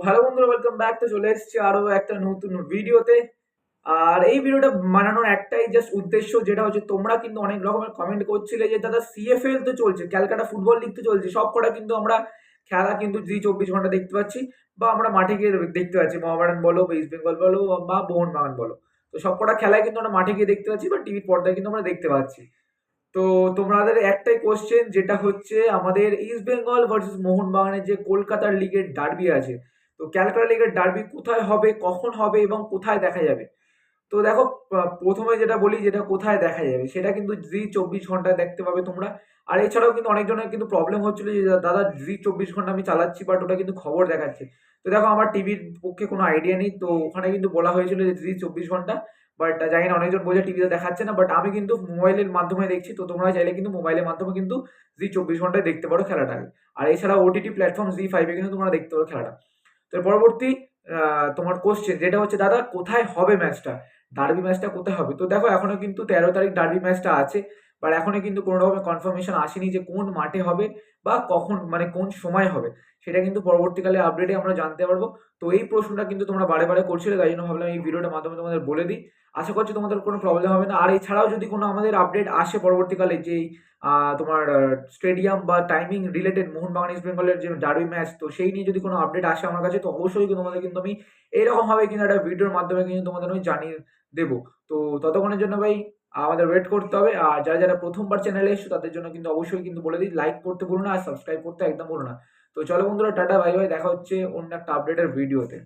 Hello বন্ধুরা, welcome back. তো চলে এসেছি আরো একটা নতুন ভিডিওতে। আর এই ভিডিওটা বানানোর একটাই জাস্ট উদ্দেশ্য, যেটা হচ্ছে তোমরা কিন্তু অনেক রকমের কমেন্ট করছিলে যে দাদা সিএফএল তো চলছে, ক্যালকাটা ফুটবল লিগ তো চলছে, সব কটা কিন্তু আমরা খেলা কিন্তু জি 24 ঘন্টা দেখতে পাচ্ছি, বা আমরা মাঠে গিয়ে দেখতে পাচ্ছি। মোহামেডান বলো বা ইস্ট বেঙ্গল বলো বা মোহনবাগান বলো, তো সব কটা খেলায় কিন্তু আমরা মাঠে গিয়ে দেখতে পাচ্ছি বা টিভির পর্দায় কিন্তু আমরা দেখতে পাচ্ছি। তো তোমাদের একটাই কোশ্চেন, যেটা হচ্ছে আমাদের ইস্ট বেঙ্গল ভার্সেস মোহনবাগানের যে কলকাতার লিগের ডার্বি আছে, তো ক্যালকাটা লিগের ডার্বি কোথায় হবে, কখন হবে এবং কোথায় দেখা যাবে। তো দেখো, প্রথমে যেটা বলি, যেটা কোথায় দেখা যাবে সেটা কিন্তু জি 24 ঘন্টায় দেখতে পাবে তোমরা। আর এছাড়াও কিন্তু অনেকজনের কিন্তু প্রবলেম হচ্ছিল যে দাদা জি 24 ঘন্টা আমি চালাচ্ছি বাট ওটা কিন্তু খবর দেখাচ্ছে। তো দেখো, আমার টিভির পক্ষে কোনো আইডিয়া নেই, তো ওখানে কিন্তু বলা হয়েছিল যে জি 24 ঘন্টা, বাট জানি না, অনেকজন বলছে টিভিতে দেখাচ্ছে না, বাট আমি কিন্তু মোবাইলের মাধ্যমে দেখছি। তো তোমরা চাইলে কিন্তু মোবাইলের মাধ্যমে কিন্তু জি 24 ঘন্টায় দেখতে পারো খেলাটাকে। আর এছাড়া ওটিটি প্ল্যাটফর্ম জি 5-এ কিন্তু তোমরা দেখতে পারো খেলাটা। তো পরবর্তী তোমার কোশ্চেন যেটা হচ্ছে দাদা কোথায় হবে ম্যাচটা, ডার্বি ম্যাচটা কোথায় হবে। তো দেখো, এখনো কিন্তু 13 তারিখ ডার্বি ম্যাচটা আছে, বাট এখনো কিন্তু কোনো রকমের কনফার্মেশন আসেনি যে কোন মাঠে হবে বা কখন, মানে কোন সময় হবে। সেটা কিন্তু পরবর্তীকালে আপডেটে আমরা জানতে পারবো। তো এই প্রশ্নটা কিন্তু তোমরা বারে বারে করছিলে, তাই জন্য ভাবলাম এই ভিডিওটার মাধ্যমে তোমাদের বলে দিই। আশা করছি তোমাদের কোনো প্রবলেম হবে না। আর এছাড়াও যদি কোনো আমাদের আপডেট আসে পরবর্তীকালে, যেই তোমার স্টেডিয়াম বা টাইমিং রিলেটেড মোহনবাগান ইস্ট বেঙ্গলের যে ডার্বি ম্যাচ, তো সেই নিয়ে যদি কোনো আপডেট আসে আমার কাছে, তো অবশ্যই কিন্তু তোমাদের কিন্তু আমি এইরকমভাবে কিন্তু একটা ভিডিওর মাধ্যমে কিন্তু তোমাদের আমি জানিয়ে দেবো। তো ততক্ষণের জন্য ভাই আমাদের ওয়েট করতে হবে। আর যারা যারা প্রথমবার চ্যানেলে এসছো তাদের জন্য কিন্তু অবশ্যই কিন্তু বলে দিই, লাইক করতে ভুলো না আর সাবস্ক্রাইব করতে একদম ভুলো না। তো চলো বন্ধুরা, টাটা, বাই বাই, দেখা হচ্ছে অন্য একটা আপডেটের ভিডিওতে।